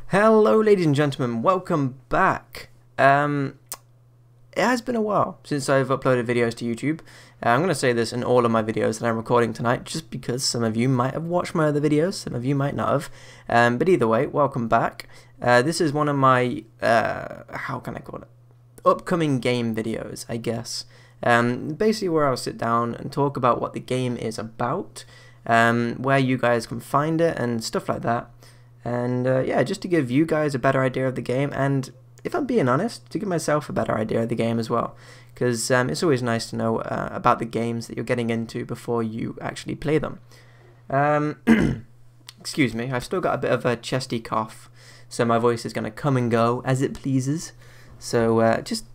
Hello ladies and gentlemen, welcome back. It has been a while since I've uploaded videos to YouTube. I'm going to say this in all of my videos that I'm recording tonight just because some of you might have watched my other videos, some of you might not have. But either way, welcome back. This is one of my, how can I call it? Upcoming game videos, I guess. Basically where I'll sit down and talk about what the game is about, where you guys can find it and stuff like that. And yeah, just to give you guys a better idea of the game, and if I'm being honest, to give myself a better idea of the game as well, because it's always nice to know about the games that you're getting into before you actually play them. Excuse me, I've still got a bit of a chesty cough, so my voice is going to come and go as it pleases, so just,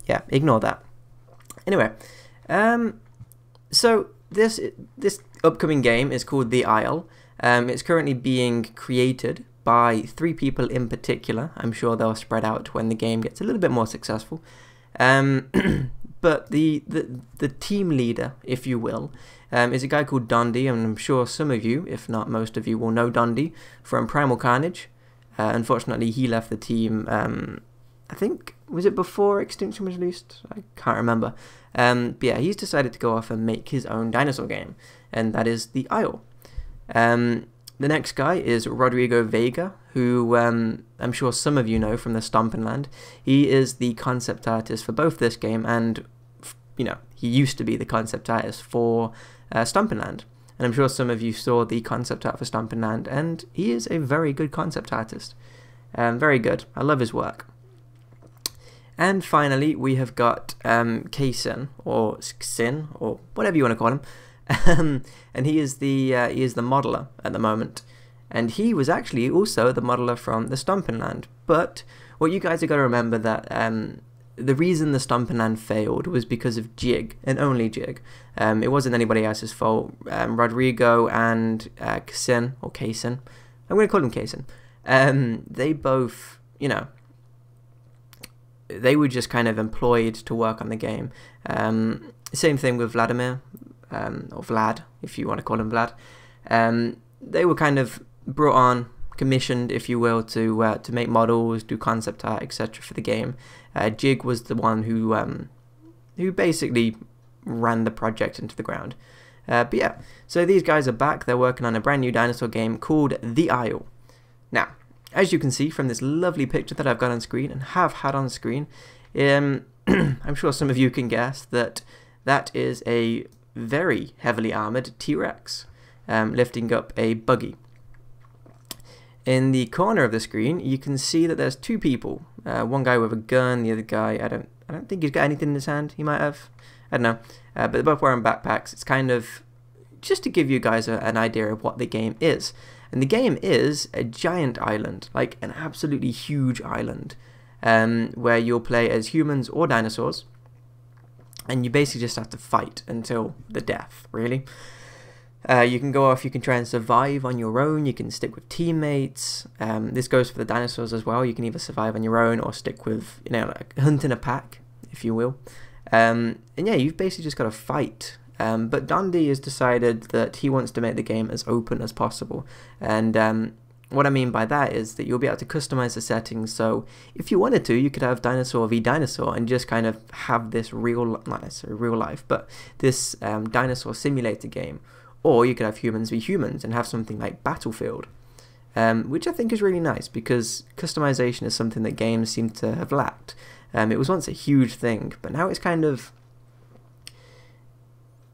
yeah, ignore that. Anyway, so this upcoming game is called The Isle. It's currently being created by 3 people in particular. I'm sure they'll spread out when the game gets a little bit more successful. But the team leader, if you will, is a guy called Dondi, and I'm sure some of you, if not most of you, will know Dondi from Primal Carnage. Unfortunately, he left the team, I think, was it before Extinction was released? I can't remember. But yeah, he's decided to go off and make his own dinosaur game, and that is The Isle. The next guy is Rodrigo Vega, who I'm sure some of you know from the Stompin' Land. He is the concept artist for both this game and, you know, he used to be the concept artist for Stompin' Land. And I'm sure some of you saw the concept art for Stompin' Land, and he is a very good concept artist. Very good. I love his work. And finally, we have got Kaysen, or Xin, or whatever you want to call him. And he is the modeler at the moment, and he was actually also the modeler from the Stompin' Land. But what you guys have got to remember that the reason the Stompin' Land failed was because of Jig, and only Jig. It wasn't anybody else's fault. Rodrigo and Kaysen, or Kaysen, I'm going to call him Kaysen. They both, you know, they were just kind of employed to work on the game. Same thing with Vladimir. Or Vlad, if you want to call him Vlad. They were kind of brought on, commissioned, if you will, to make models, do concept art, etc. for the game. Jig was the one who basically ran the project into the ground. But yeah, so these guys are back. They're working on a brand new dinosaur game called The Isle. Now, as you can see from this lovely picture that I've got on screen and have had on screen, I'm sure some of you can guess that that is a very heavily armoured T-Rex lifting up a buggy. In the corner of the screen you can see that there's 2 people, one guy with a gun, the other guy, I don't think he's got anything in his hand. He might have, I don't know, but they're both wearing backpacks. It's kind of just to give you guys an idea of what the game is, and the game is a giant island, like an absolutely huge island, where you'll play as humans or dinosaurs. And you basically just have to fight until the death, really. You can go off, you can try and survive on your own, you can stick with teammates. This goes for the dinosaurs as well. You can either survive on your own or stick with, you know, like hunting a pack, if you will. And yeah, you've basically just got to fight. But Dondi has decided that he wants to make the game as open as possible. And what I mean by that is that you'll be able to customize the settings, so if you wanted to, you could have dinosaur v dinosaur and just kind of have this not necessarily real life, but this dinosaur simulator game. Or you could have humans v humans and have something like Battlefield, which I think is really nice because customization is something that games seem to have lacked. It was once a huge thing, but now it's kind of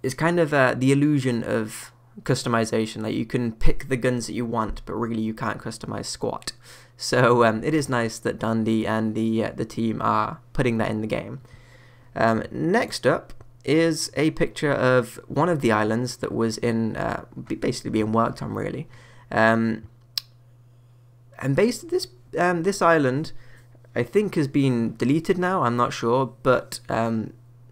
the illusion of customization. Like, you can pick the guns that you want, but really you can't customize squat. So it is nice that Dondi and the team are putting that in the game. Next up is a picture of one of the islands that was in basically being worked on, really. And basically this island, I think, has been deleted now. I'm not sure, but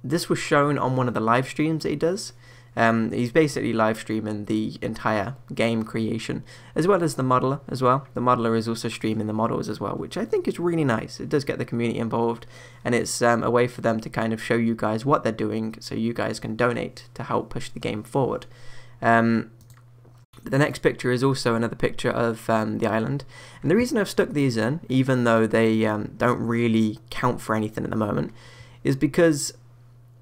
this was shown on one of the live streams that he does. He's basically live streaming the entire game creation, as well as the modeler as well. The modeler is also streaming the models as well, which I think is really nice. It does get the community involved, and it's a way for them to kind of show you guys what they're doing, so you guys can donate to help push the game forward. The next picture is also another picture of the island, and the reason I've stuck these in, even though they don't really count for anything at the moment, is because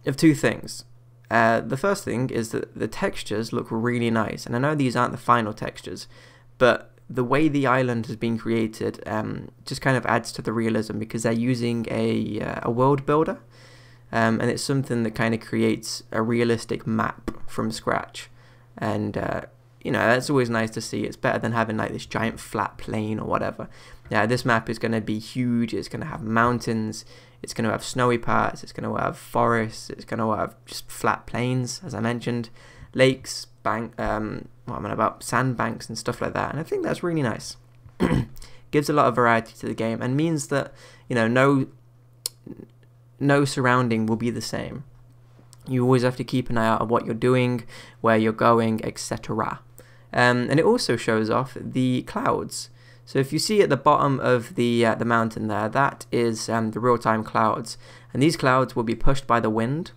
of two things. The first thing is that the textures look really nice, and I know these aren't the final textures, but the way the island has been created just kind of adds to the realism, because they're using a world builder, and it's something that kind of creates a realistic map from scratch, and you know, that's always nice to see. It's better than having like this giant flat plain or whatever. Yeah, this map is going to be huge. It's going to have mountains, it's going to have snowy parts, it's going to have forests, it's going to have just flat plains, as I mentioned, lakes, sandbanks and stuff like that, and I think that's really nice. Gives a lot of variety to the game, and means that, you know, no surrounding will be the same. You always have to keep an eye out of what you're doing, where you're going, etc. And it also shows off the clouds. So if you see at the bottom of the mountain there, that is the real-time clouds, and these clouds will be pushed by the wind.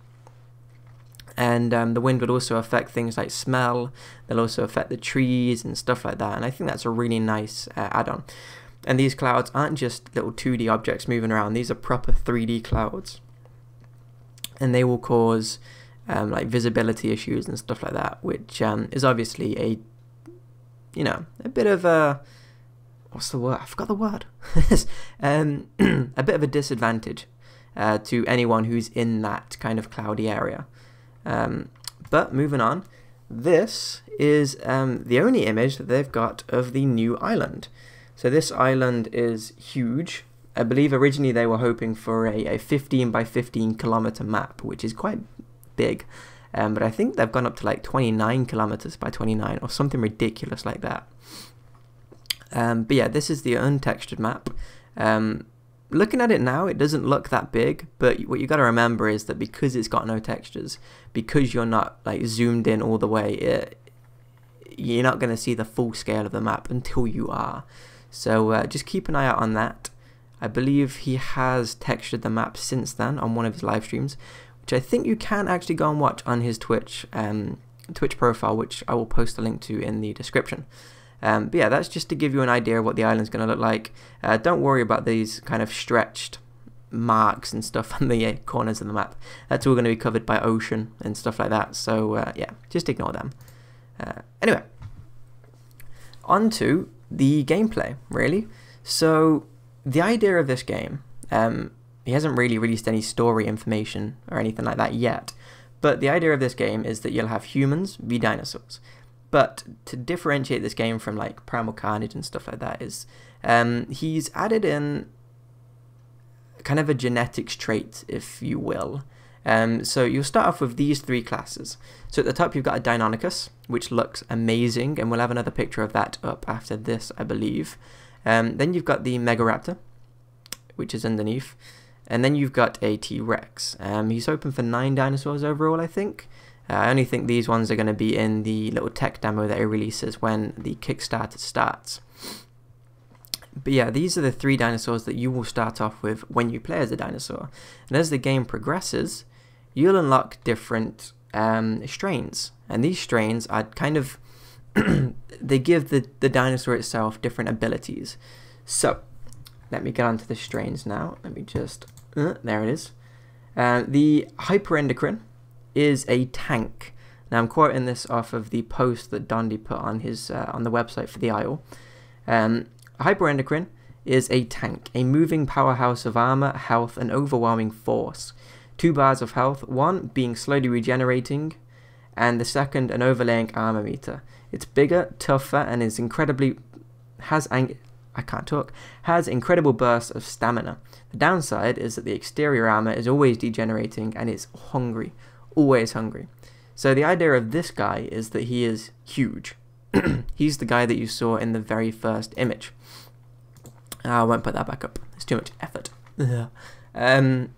And the wind would also affect things like smell. They'll also affect the trees and stuff like that. And I think that's a really nice add-on. And these clouds aren't just little 2D objects moving around. These are proper 3D clouds. And they will cause like visibility issues and stuff like that, which is obviously a bit of a, what's the word? I forgot the word. A bit of a disadvantage to anyone who's in that kind of cloudy area. But moving on, this is the only image that they've got of the new island. So this island is huge. I believe originally they were hoping for a 15 by 15 kilometer map, which is quite big. But I think they've gone up to like 29 kilometers by 29 or something ridiculous like that. But yeah, this is the untextured map. Looking at it now, it doesn't look that big, but what you got to remember is that because it's got no textures, because you're not like zoomed in all the way, you're not going to see the full scale of the map until you are. So just keep an eye out on that. I believe he has textured the map since then on one of his live streams, which I think you can actually go and watch on his Twitch profile, which I will post a link to in the description. But yeah, that's just to give you an idea of what the island's going to look like. Don't worry about these kind of stretched marks and stuff on the corners of the map. That's all going to be covered by ocean and stuff like that. So yeah, just ignore them. Anyway, on to the gameplay, really. So the idea of this game, he hasn't really released any story information or anything like that yet, but the idea of this game is that you'll have humans v dinosaurs. But to differentiate this game from like Primal Carnage and stuff like that is he's added in kind of a genetics trait, if you will. So you'll start off with these three classes. So at the top you've got a Deinonychus, which looks amazing, and we'll have another picture of that up after this, I believe. Then you've got the Megaraptor, which is underneath. And then you've got a T-Rex. He's hoping for 9 dinosaurs overall, I think. I only think these ones are going to be in the little tech demo that he releases when the Kickstarter starts. But yeah, these are the 3 dinosaurs that you will start off with when you play as a dinosaur. And as the game progresses, you'll unlock different strains. And these strains are kind of... they give the dinosaur itself different abilities. So, let me get onto the strains now. Let me just... there it is. The Hyperendocrine is a tank. Now I'm quoting this off of the post that Dondi put on his on the website for the Isle. Hyperendocrine is a tank, a moving powerhouse of armor, health, and overwhelming force. 2 bars of health, one being slowly regenerating, and the second an overlaying armor meter. It's bigger, tougher, and is has incredible bursts of stamina. The downside is that the exterior armor is always degenerating and it's hungry, always hungry. So the idea of this guy is that he is huge. He's the guy that you saw in the very first image. I won't put that back up. It's too much effort. But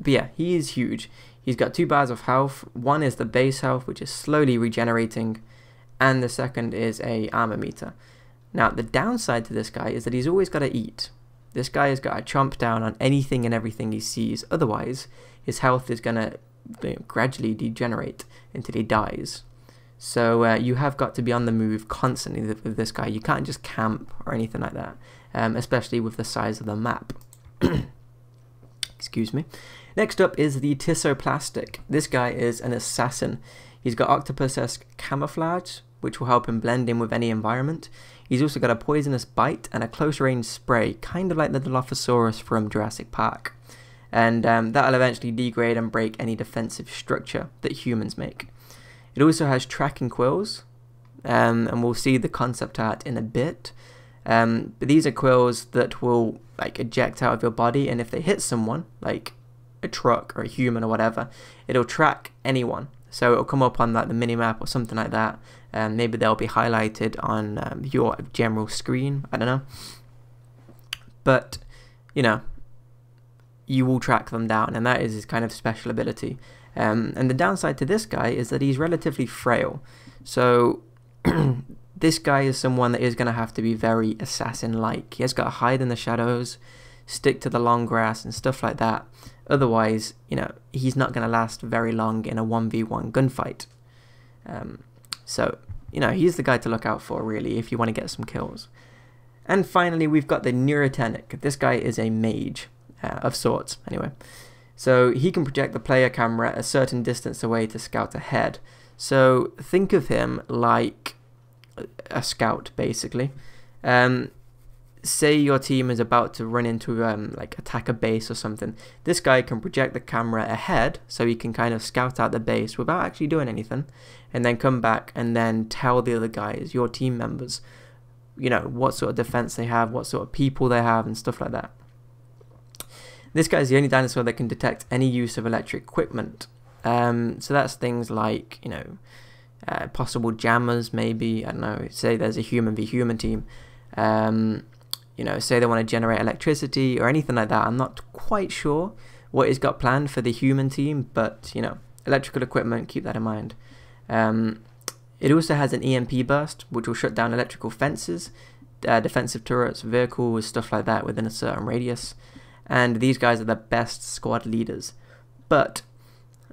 yeah, he is huge. He's got 2 bars of health. One is the base health, which is slowly regenerating, and the second is a armor meter. Now, the downside to this guy is that he's always got to eat. This guy has got to chomp down on anything and everything he sees. Otherwise, his health is going to gradually degenerate until he dies. So you have got to be on the move constantly with this guy. You can't just camp or anything like that, especially with the size of the map. Excuse me. Next up is the Tissoplastic. This guy is an assassin. He's got octopus-esque camouflage, which will help him blend in with any environment. He's also got a poisonous bite and a close-range spray, kind of like the Dilophosaurus from Jurassic Park. And that'll eventually degrade and break any defensive structure that humans make. It also has tracking quills, and we'll see the concept art in a bit. But these are quills that will like eject out of your body, and if they hit someone, like a truck or a human or whatever, it'll track anyone. So it'll come up on like the minimap or something like that, and maybe they'll be highlighted on your general screen. I don't know, but you know, you will track them down, and that is his kind of special ability. And the downside to this guy is that he's relatively frail. So this guy is someone that is going to have to be very assassin-like. He has got to hide in the shadows, stick to the long grass and stuff like that. Otherwise, you know, he's not going to last very long in a 1v1 gunfight. So, you know, he's the guy to look out for, really, if you want to get some kills. And finally, we've got the Neurotenic. This guy is a mage. Of sorts, anyway. So he can project the player camera a certain distance away to scout ahead. So think of him like a scout, basically. Say your team is about to run into like attack a base or something. This guy can project the camera ahead, so he can kind of scout out the base without actually doing anything, and then come back and then tell the other guys, your team members, you know, what sort of defense they have, what sort of people they have, and stuff like that. This guy is the only dinosaur that can detect any use of electric equipment. So that's things like, you know, possible jammers, maybe. I don't know, say there's a human v human team. You know, say they want to generate electricity or anything like that. I'm not quite sure what he's got planned for the human team, but, you know, electrical equipment, keep that in mind. It also has an EMP burst, which will shut down electrical fences, defensive turrets, vehicles, stuff like that within a certain radius. And these guys are the best squad leaders, but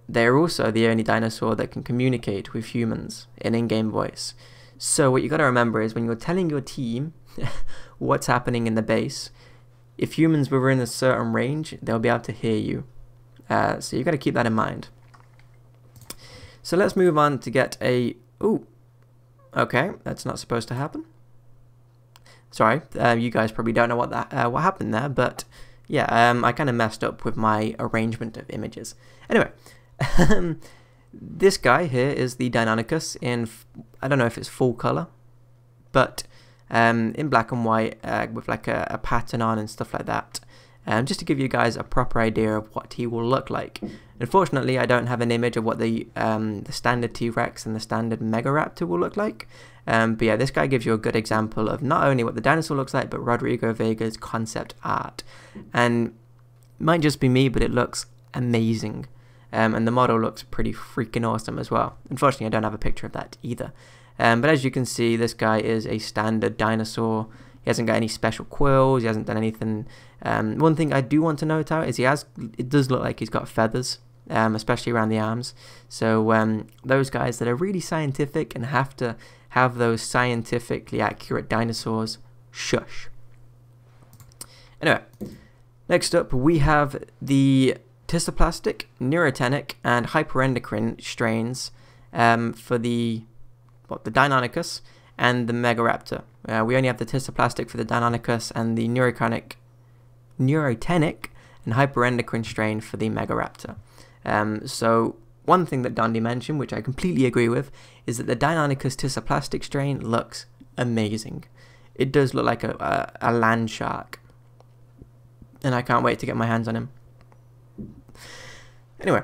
they're also the only dinosaur that can communicate with humans in in-game voice. So what you got to remember is when you're telling your team what's happening in the base, if humans were in a certain range, they'll be able to hear you. So you've got to keep that in mind. So let's move on to get a... Ooh, okay, that's not supposed to happen. Sorry, you guys probably don't know what happened there, but... yeah, I kind of messed up with my arrangement of images. Anyway, this guy here is the Deinonychus in, I don't know if it's full color, but in black and white with like a pattern on and stuff like that. Just to give you guys a proper idea of what he will look like. Unfortunately, I don't have an image of what the standard T-Rex and the standard Megaraptor will look like. But yeah, this guy gives you a good example of not only what the dinosaur looks like, but Rodrigo Vega's concept art. And it might just be me, but it looks amazing. And the model looks pretty freaking awesome as well. Unfortunately, I don't have a picture of that either. But as you can see, this guy is a standard dinosaur. He hasn't got any special quills. He hasn't done anything. One thing I do want to note out is it does look like he's got feathers, especially around the arms. So those guys that are really scientific and have to have those scientifically accurate dinosaurs, shush. Anyway, next up we have the Tissoplastic, Neurotenic, and Hyperendocrine strains for the Deinonychus and the Megaraptor. We only have the Tissoplastic for the Deinonychus and the Neurotenic and Hyperendocrine strain for the Megaraptor. So one thing that Dondi mentioned, which I completely agree with, is that the Deinonychus Tissoplastic strain looks amazing. It does look like a land shark, and I can't wait to get my hands on him. Anyway,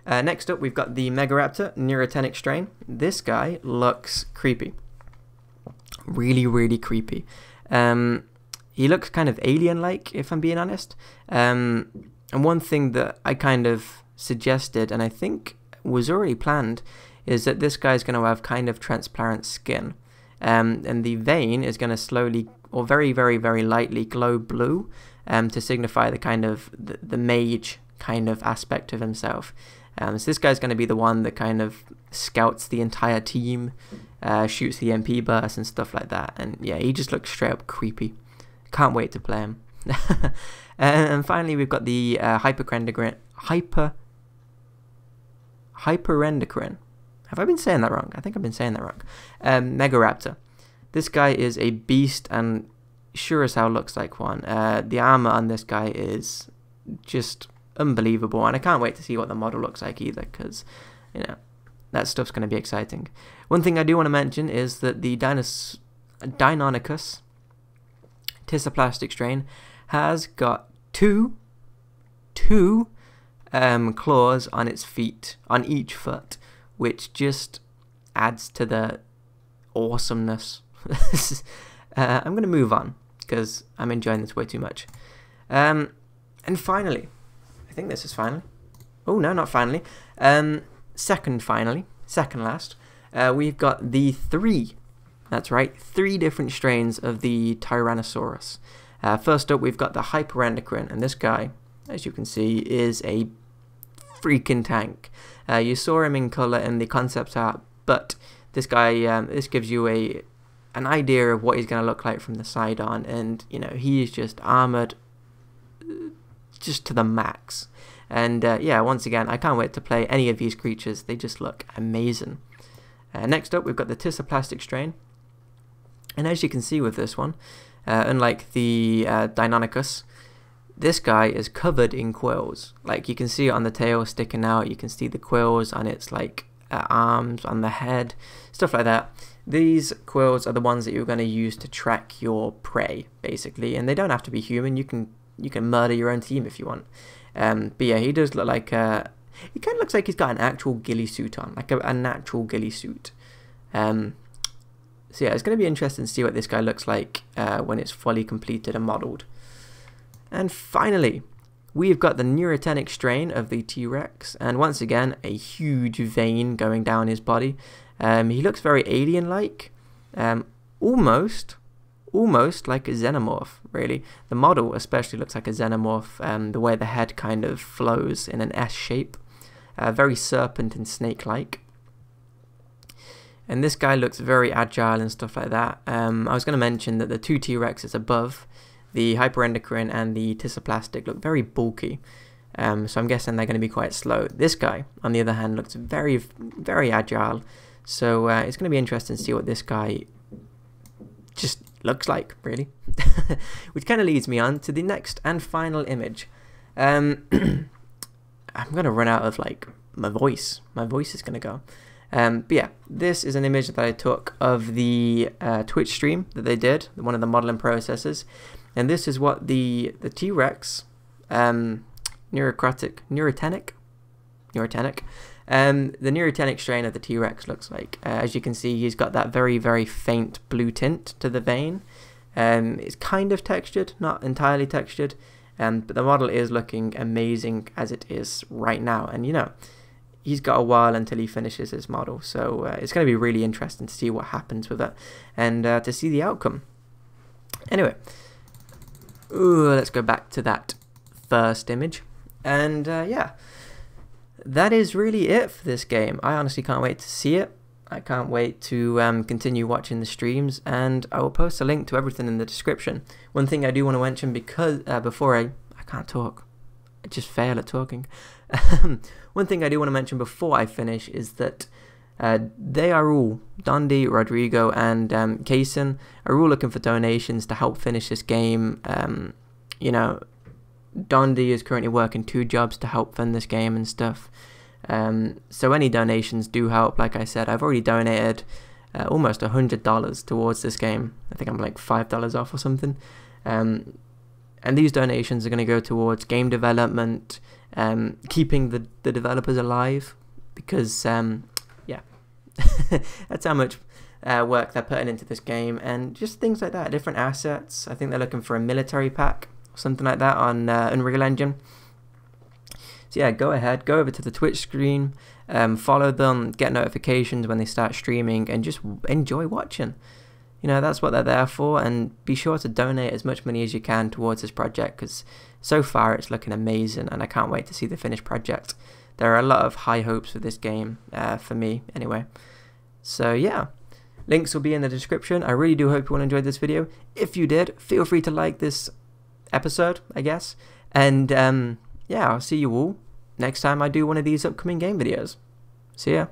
next up we've got the Megaraptor Neurotenic strain. This guy looks creepy. Really, really creepy. He looks kind of alien-like, if I'm being honest. And one thing that I kind of suggested, and I think was already planned, is that this guy's going to have kind of transparent skin. And the vein is going to slowly, or very, very, very lightly glow blue to signify the kind of the mage kind of aspect of himself. So this guy's going to be the one that kind of scouts the entire team, shoots the MP burst and stuff like that. And yeah, he just looks straight up creepy. Can't wait to play him. And finally, we've got the hyperendocrine. Have I been saying that wrong? I think I've been saying that wrong. Megaraptor. This guy is a beast and sure as hell looks like one. The armor on this guy is just unbelievable, and I can't wait to see what the model looks like either, because you know that stuff's going to be exciting. One thing I do want to mention is that the Dinosaurs Tissaplastic strain has got two claws on its feet, on each foot, which just adds to the awesomeness. I'm going to move on because I'm enjoying this way too much. And finally, I think this is finally. Oh no, not finally. Second last. We've got the three. That's right, 3 different strains of the Tyrannosaurus. First up, we've got the hyperendocrine, and this guy, as you can see, is a freaking tank. You saw him in color in the concept art, but this guy, this gives you an idea of what he's going to look like from the side on, and you know he is just armored just to the max. And yeah, once again, I can't wait to play any of these creatures. They just look amazing. Next up, we've got the Tissaplastic strain. And as you can see with this one, unlike the Deinonychus, this guy is covered in quills. Like you can see it on the tail sticking out, you can see the quills on its like arms, on the head, stuff like that. These quills are the ones that you're going to use to track your prey, basically, and they don't have to be human. You can murder your own team if you want. But yeah, he does look like he kind of looks like he's got an actual ghillie suit on, like a natural ghillie suit. So yeah, it's going to be interesting to see what this guy looks like when it's fully completed and modeled. And finally, we've got the neurotenic strain of the T-Rex, and once again, a huge vein going down his body. He looks very alien-like, almost like a xenomorph, really. The model especially looks like a xenomorph, the way the head kind of flows in an S shape, very serpent and snake-like. And this guy looks very agile and stuff like that. I was going to mention that the 2 T-Rexes above, the hyperendocrine and the Tissaplastic, look very bulky. So I'm guessing they're going to be quite slow. This guy, on the other hand, looks very, very agile. So it's going to be interesting to see what this guy just looks like, really. Which kind of leads me on to the next and final image. I'm going to run out of like my voice. My voice is going to go. But yeah, this is an image that I took of the Twitch stream that they did, one of the modeling processes, and this is what the T-Rex the neurotenic strain of the T-Rex looks like. As you can see, he's got that very, very faint blue tint to the vein. It's kind of textured, not entirely textured, but the model is looking amazing as it is right now, and you know, he's got a while until he finishes his model, so it's going to be really interesting to see what happens with it and to see the outcome. Anyway, let's go back to that first image, and yeah, that is really it for this game. I honestly can't wait to see it. I can't wait to continue watching the streams, and I will post a link to everything in the description. One thing I do want to mention, because before I can't talk, I just fail at talking. One thing I do want to mention before I finish is that they are all, Dondi, Rodrigo, and Kaysen, are all looking for donations to help finish this game. You know, Dondi is currently working 2 jobs to help fund this game and stuff. So any donations do help. Like I said, I've already donated almost $100 towards this game. I think I'm like $5 off or something. And these donations are going to go towards game development, keeping the developers alive, because yeah, that's how much work they're putting into this game, and just things like that, different assets. I think they're looking for a military pack or something like that on Unreal Engine. So yeah, go ahead, go over to the Twitch screen, follow them, get notifications when they start streaming, and just enjoy watching. You know, that's what they're there for, and be sure to donate as much money as you can towards this project, because so far it's looking amazing, and I can't wait to see the finished project. there are a lot of high hopes for this game, for me anyway. So yeah, links will be in the description. I really do hope you all enjoyed this video. If you did, feel free to like this episode, I guess. And yeah, I'll see you all next time I do one of these upcoming game videos. See ya.